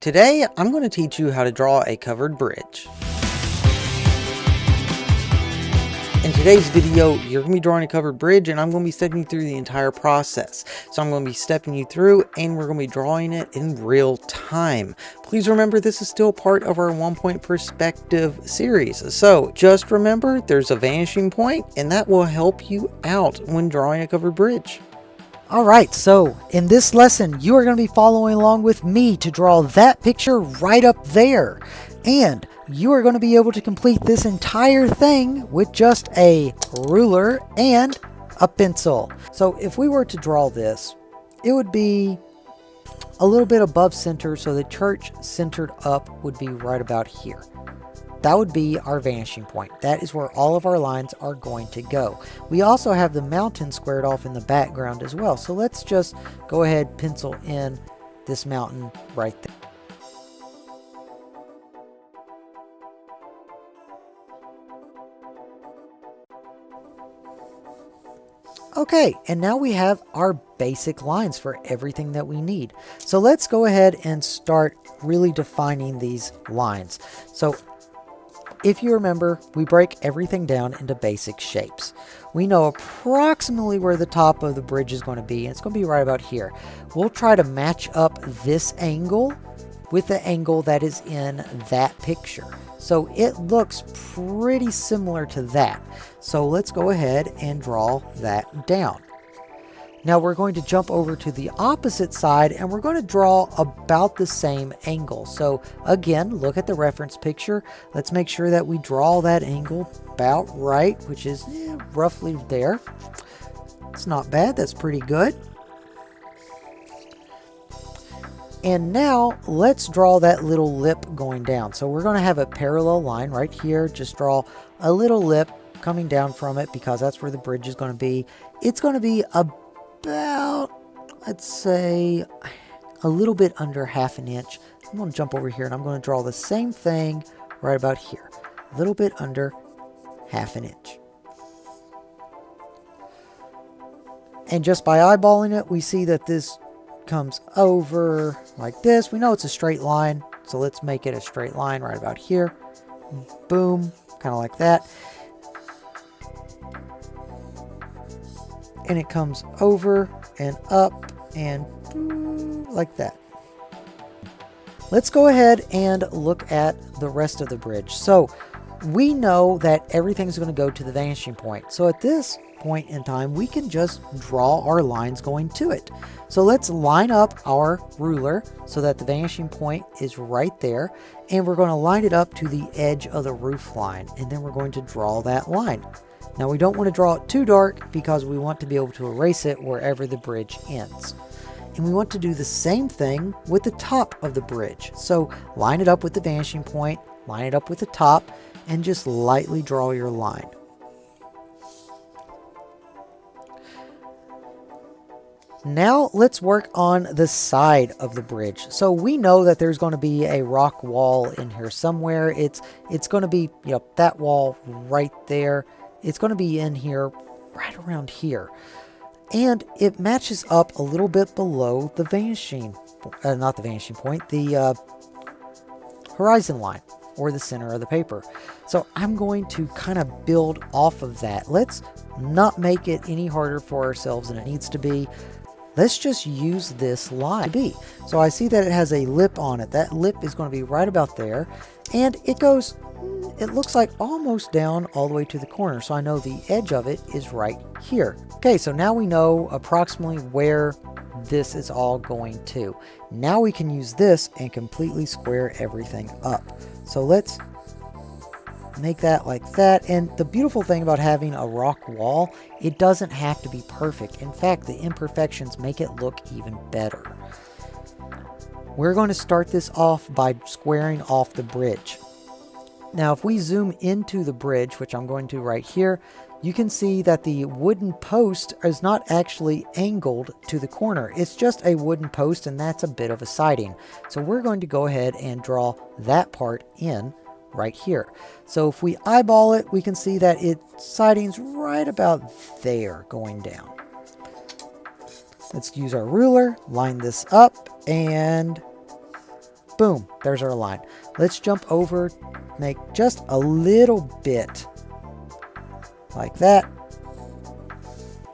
Today, I'm going to teach you how to draw a covered bridge. In today's video, you're going to be drawing a covered bridge and I'm going to be stepping you through the entire process. So I'm going to be stepping you through and we're going to be drawing it in real time. Please remember this is still part of our 1-point perspective series. So just remember there's a vanishing point and that will help you out when drawing a covered bridge. Alright, so in this lesson, you are going to be following along with me to draw that picture right up there. And you are going to be able to complete this entire thing with just a ruler and a pencil. So if we were to draw this, it would be a little bit above center, so the church centered up would be right about here. That would be our vanishing point. That is where all of our lines are going to go. We also have the mountain squared off in the background as well. So let's just go ahead, pencil in this mountain right there. Okay, and now we have our basic lines for everything that we need. So let's go ahead and start really defining these lines. So if you remember, we break everything down into basic shapes. We know approximately where the top of the bridge is going to be, and it's going to be right about here. We'll try to match up this angle with the angle that is in that picture. So it looks pretty similar to that. So let's go ahead and draw that down. Now we're going to jump over to the opposite side and we're going to draw about the same angle. So again, look at the reference picture. Let's make sure that we draw that angle about right, which is roughly there. It's not bad. That's pretty good. And now let's draw that little lip going down. So we're going to have a parallel line right here. Just draw a little lip coming down from it because that's where the bridge is going to be. It's going to be about, let's say, a little bit under ½ an inch. I'm going to jump over here and I'm going to draw the same thing right about here. A little bit under ½ an inch. And just by eyeballing it, we see that this comes over like this. We know it's a straight line, so let's make it a straight line right about here. Boom, kind of like that. And it comes over and up and like that. Let's go ahead and look at the rest of the bridge. So we know that everything's going to go to the vanishing point. So at this point in time, we can just draw our lines going to it. So let's line up our ruler so that the vanishing point is right there. And we're going to line it up to the edge of the roof line. And then we're going to draw that line. Now we don't want to draw it too dark because we want to be able to erase it wherever the bridge ends. And we want to do the same thing with the top of the bridge. So line it up with the vanishing point, line it up with the top, and just lightly draw your line. Now let's work on the side of the bridge. So we know that there's going to be a rock wall in here somewhere. It's going to be, that wall right there. It's going to be in here, right around here. And it matches up a little bit below the vanishing, not the vanishing point, the horizon line or the center of the paper. So I'm going to kind of build off of that. Let's not make it any harder for ourselves than it needs to be. Let's just use this line to be. So I see that it has a lip on it. That lip is going to be right about there. And it goes, it looks like almost down all the way to the corner. So I know the edge of it is right here. Okay, so now we know approximately where this is all going to. Now we can use this and completely square everything up. So let's make that like that. And the beautiful thing about having a rock wall, it doesn't have to be perfect. In fact, the imperfections make it look even better. We're going to start this off by squaring off the bridge. Now, if we zoom into the bridge, which I'm going to right here, you can see that the wooden post is not actually angled to the corner. It's just a wooden post, and that's a bit of a siding. So we're going to go ahead and draw that part in right here. So if we eyeball it, we can see that its siding's right about there going down. Let's use our ruler, line this up, and Boom, there's our line. Let's jump over, make just a little bit like that.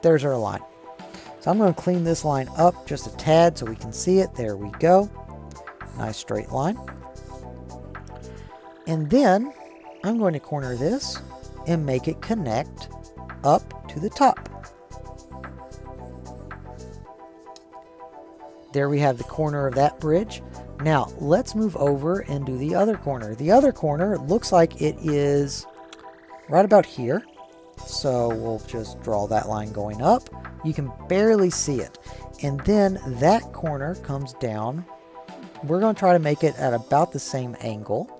There's our line. So I'm going to clean this line up just a tad so we can see it. There we go. Nice straight line. And then I'm going to corner this and make it connect up to the top. There we have the corner of that bridge. Now let's move over and do the other corner. The other corner looks like it is right about here. So we'll just draw that line going up. You can barely see it. And then that corner comes down. We're going to try to make it at about the same angle.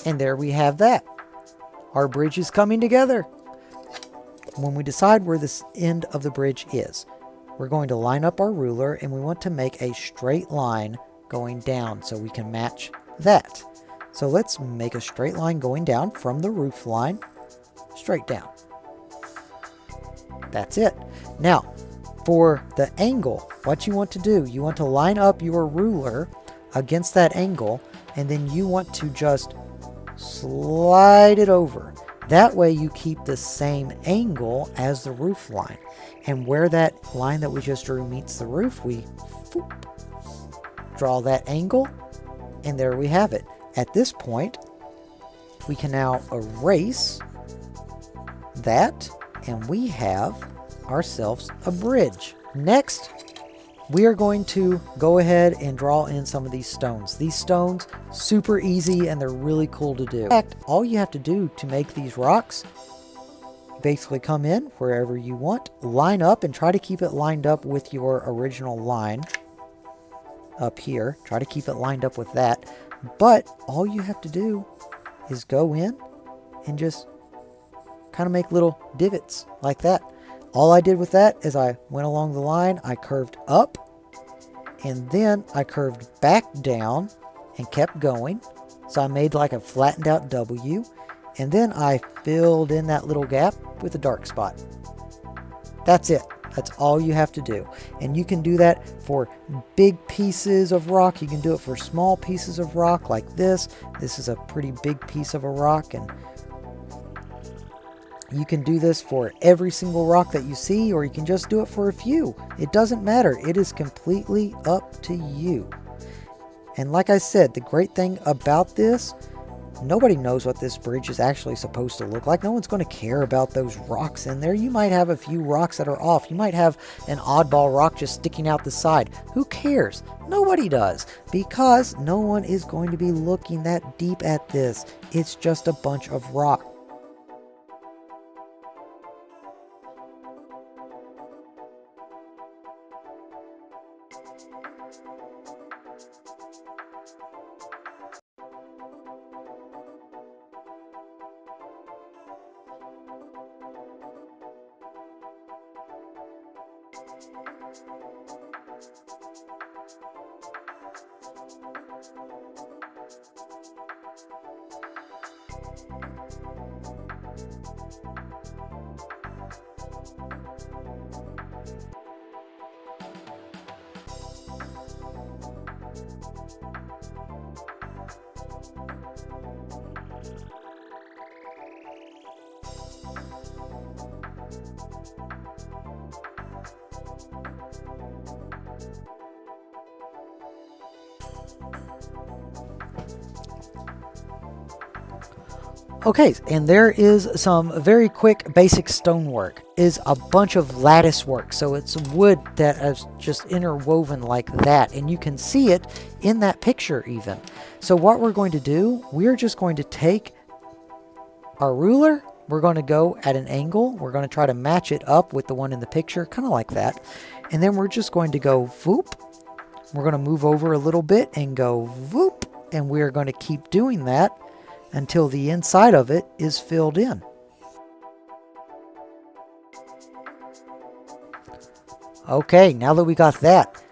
And there we have that. Our bridge is coming together. When we decide where this end of the bridge is, we're going to line up our ruler and we want to make a straight line going down so we can match that. So let's make a straight line going down from the roof line straight down. That's it. Now, for the angle, what you want to do, you want to line up your ruler against that angle, and then you want to just slide it over. That way you keep the same angle as the roof line. And where that line that we just drew meets the roof, we draw that angle, and there we have it. At this point, we can now erase that, and we have ourselves a bridge. Next, we are going to go ahead and draw in some of these stones. These stones, super easy, and they're really cool to do. In fact, all you have to do to make these rocks, basically come in wherever you want, line up, and try to keep it lined up with your original line up here. Try to keep it lined up with that. But all you have to do is go in and just kind of make little divots like that. All I did with that is I went along the line, I curved up, and then I curved back down and kept going. So I made like a flattened out W, and then I filled in that little gap with a dark spot. That's it. That's all you have to do. And you can do that for big pieces of rock. You can do it for small pieces of rock like this. This is a pretty big piece of a rock, and you can do this for every single rock that you see, or you can just do it for a few. It doesn't matter. It is completely up to you. And like I said, the great thing about this, nobody knows what this bridge is actually supposed to look like. No one's going to care about those rocks in there. You might have a few rocks that are off. You might have an oddball rock just sticking out the side. Who cares? Nobody does, because no one is going to be looking that deep at this. It's just a bunch of rock. Okay, and there is some very quick basic stonework. Is a bunch of lattice work, so it's wood that is just interwoven like that, and you can see it in that picture even. So what we're going to do, we're just going to take our ruler, we're going to go at an angle, we're going to try to match it up with the one in the picture, kind of like that, and then we're just going to go voop. We're going to move over a little bit and go voop, and we're going to keep doing that until the inside of it is filled in. Okay, now that we got that,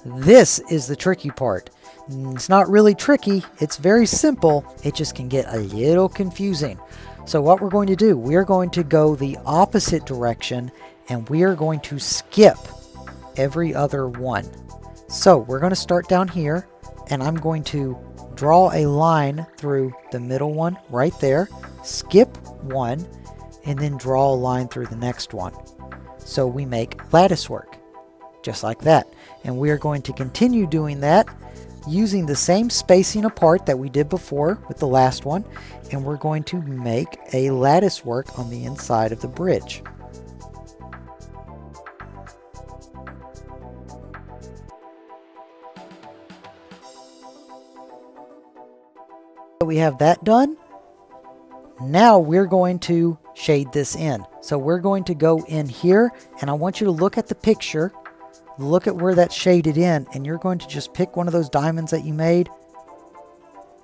this is the tricky part. It's not really tricky. It's very simple. It just can get a little confusing. So what we're going to do, we're going to go the opposite direction and we are going to skip every other one. So we're going to start down here and I'm going to draw a line through the middle one right there, skip one, and then draw a line through the next one. So we make lattice work, just like that. And we are going to continue doing that using the same spacing apart that we did before with the last one, and we're going to make a lattice work on the inside of the bridge. We have that done. Now we're going to shade this in. So we're going to go in here, and I want you to look at the picture. Look at where that's shaded in, and you're going to just pick one of those diamonds that you made,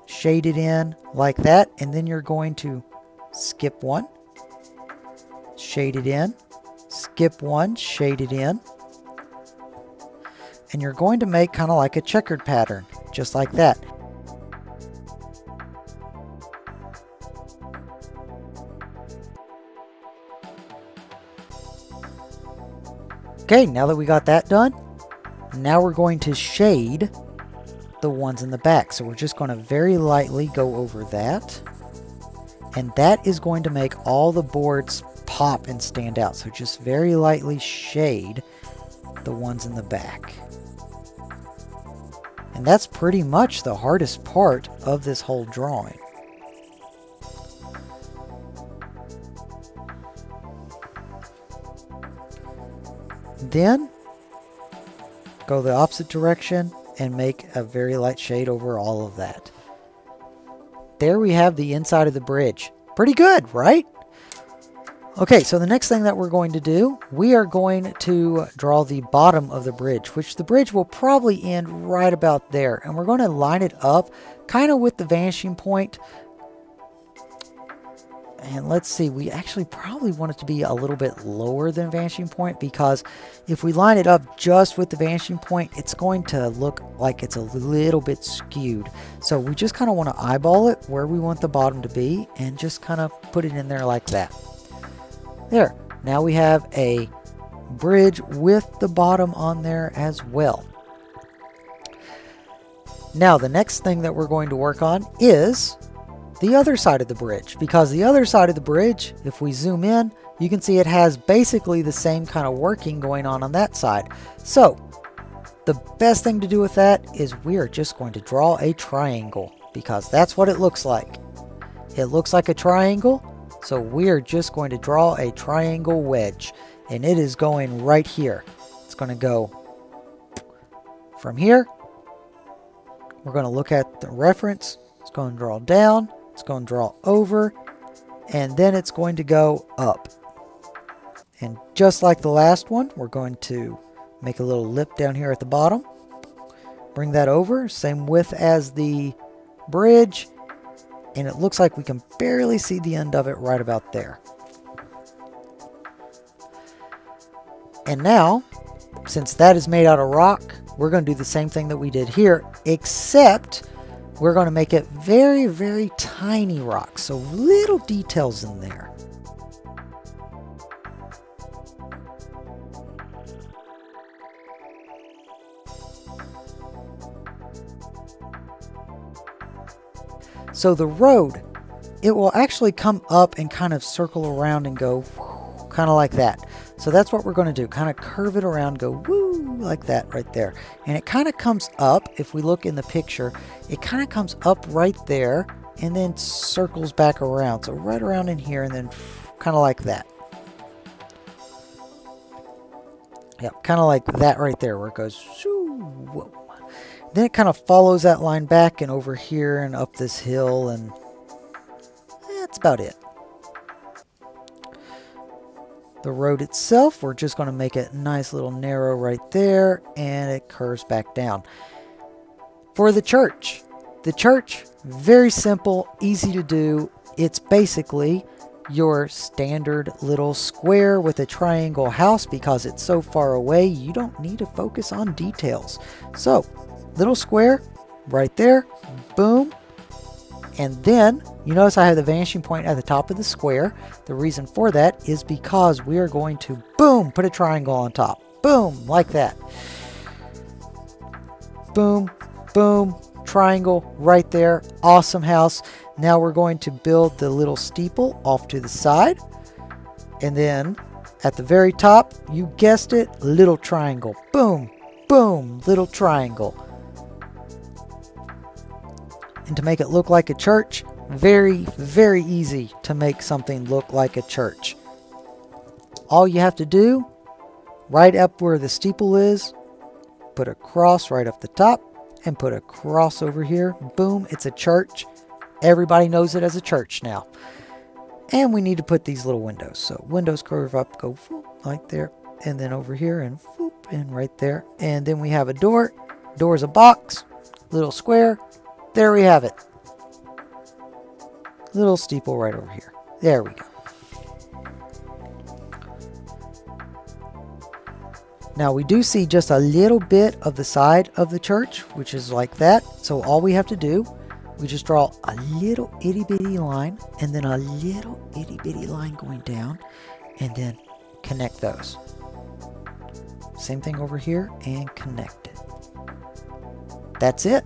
shade it in like that, and then you're going to skip one, shade it in, skip one, shade it in, and you're going to make kind of like a checkered pattern, just like that. Okay, now that we got that done, now we're going to shade the ones in the back. So we're just going to very lightly go over that. And that is going to make all the boards pop and stand out. So just very lightly shade the ones in the back. And that's pretty much the hardest part of this whole drawing. Then go the opposite direction and make a very light shade over all of that. There we have the inside of the bridge. Pretty good, right? Okay, so the next thing that we're going to do, we are going to draw the bottom of the bridge, which the bridge will probably end right about there. And we're going to line it up kind of with the vanishing point. And let's see, we actually probably want it to be a little bit lower than vanishing point, because if we line it up just with the vanishing point, it's going to look like it's a little bit skewed. So we just kind of want to eyeball it where we want the bottom to be and just kind of put it in there like that. There, now we have a bridge with the bottom on there as well. Now the next thing that we're going to work on is the other side of the bridge, because the other side of the bridge, if we zoom in, you can see it has basically the same kind of working going on that side. So the best thing to do with that is we are just going to draw a triangle, because that's what it looks like. It looks like a triangle, so we are just going to draw a triangle wedge, and it is going right here. It's going to go from here. We're going to look at the reference. It's going to draw down. It's going to draw over, and then it's going to go up. And just like the last one, we're going to make a little lip down here at the bottom. Bring that over, same width as the bridge, and it looks like we can barely see the end of it right about there. And now, since that is made out of rock, we're going to do the same thing that we did here, except we're going to make it very, very tiny rocks, so little details in there. So the road, it will actually come up and kind of circle around and go kind of like that. So that's what we're going to do, kind of curve it around, go woo, like that right there. And it kind of comes up, if we look in the picture, it kind of comes up right there and then circles back around. So right around in here and then kind of like that. Yep, kind of like that right there where it goes shoo, whoa. Then it kind of follows that line back and over here and up this hill, and that's about it. The road itself, we're just going to make it nice little narrow right there, and it curves back down. For the church, very simple, easy to do. It's basically your standard little square with a triangle house, because it's so far away, you don't need to focus on details. So, little square, right there. Boom. And then you notice I have the vanishing point at the top of the square. The reason for that is because we are going to, boom, put a triangle on top. Boom, like that. Boom, boom, triangle right there. Awesome house. Now we're going to build the little steeple off to the side. And then at the very top, you guessed it, little triangle. Boom, boom, little triangle. And to make it look like a church, very, very easy to make something look like a church. All you have to do, right up where the steeple is, put a cross right up the top and put a cross over here. Boom, it's a church. Everybody knows it as a church now. And we need to put these little windows. So windows curve up, go whoop, like there, and then over here and whoop, and right there. And then we have a door. Door's a box, little square. There we have it. Little steeple right over here. There we go. Now we do see just a little bit of the side of the church, which is like that. So all we have to do, we just draw a little itty bitty line and then a little itty bitty line going down and then connect those. Same thing over here and connect it. That's it.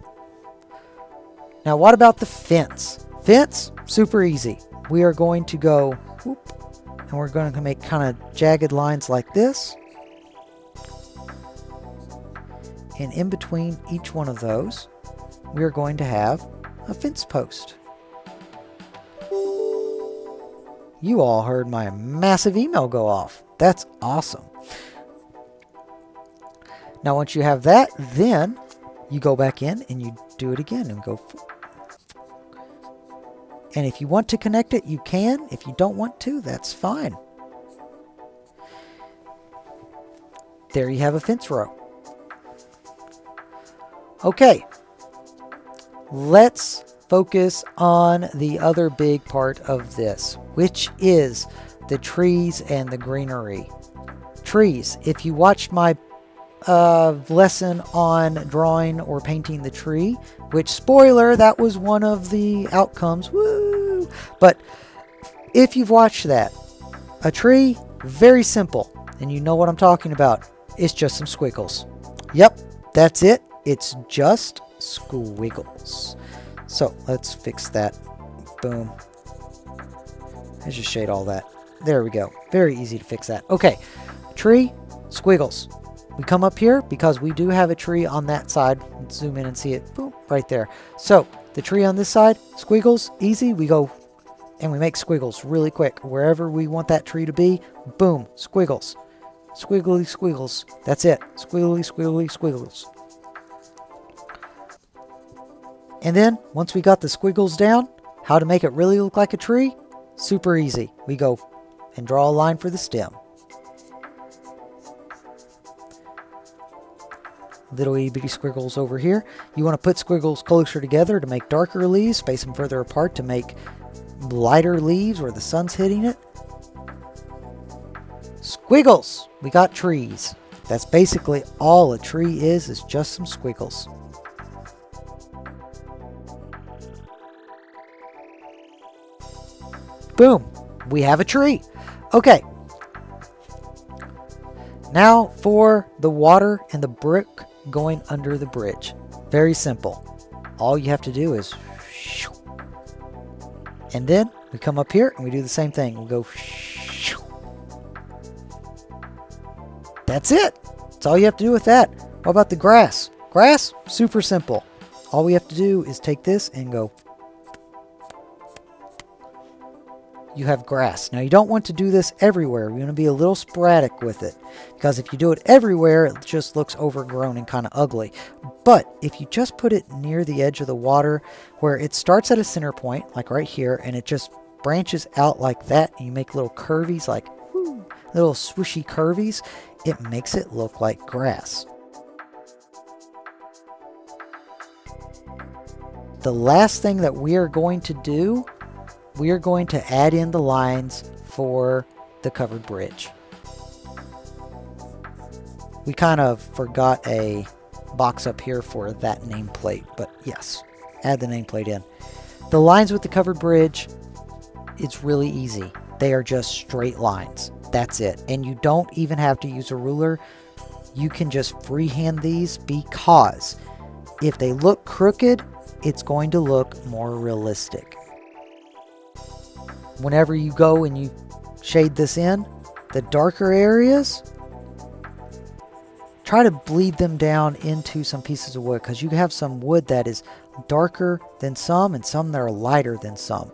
Now what about the fence? Fence, super easy. We are going to go whoop, and we're going to make kind of jagged lines like this. And in between each one of those, we are going to have a fence post. You all heard my massive email go off. That's awesome. Now once you have that, then you go back in and you do it again and go. And if you want to connect it, you can. If you don't want to, that's fine. There you have a fence row. Okay, let's focus on the other big part of this, which is the trees and the greenery. Trees. If you watched my lesson on drawing or painting the tree, which, spoiler, that was one of the outcomes. Woo! But if you've watched that, a tree, very simple, and you know what I'm talking about. It's just some squiggles. Yep, that's it. It's just squiggles. So let's fix that. Boom. Let's just shade all that. There we go. Very easy to fix that. Okay, tree, squiggles. We come up here because we do have a tree on that side. Let's zoom in and see it. Boom, right there. So the tree on this side, squiggles, easy. We go and we make squiggles really quick. Wherever we want that tree to be, boom, squiggles. Squiggly squiggles. That's it. Squiggly, squiggly, squiggles. And then, once we got the squiggles down, how to make it really look like a tree? Super easy. We go and draw a line for the stem. Little itty bitty squiggles over here. You want to put squiggles closer together to make darker leaves, space them further apart to make lighter leaves where the sun's hitting it. Squiggles! We got trees. That's basically all a tree is just some squiggles. Boom, we have a tree. Okay. Now for the water and the brick going under the bridge. Very simple. All you have to do is, and then we come up here and we do the same thing. We go, that's it. That's all you have to do with that. What about the grass? Grass, super simple. All we have to do is take this and go. You have grass. Now you don't want to do this everywhere. You're going to be a little sporadic with it, because if you do it everywhere, it just looks overgrown and kind of ugly. But if you just put it near the edge of the water where it starts at a center point, like right here, and it just branches out like that, and you make little curvies, like little swooshy curvies, it makes it look like grass. The last thing that we are going to do, we are going to add in the lines for the covered bridge. We kind of forgot a box up here for that nameplate. But yes, add the nameplate in. The lines with the covered bridge, it's really easy. They are just straight lines. That's it. And you don't even have to use a ruler. You can just freehand these, because if they look crooked, it's going to look more realistic. Whenever you go and you shade this in, the darker areas, try to bleed them down into some pieces of wood, because you have some wood that is darker than some and some that are lighter than some.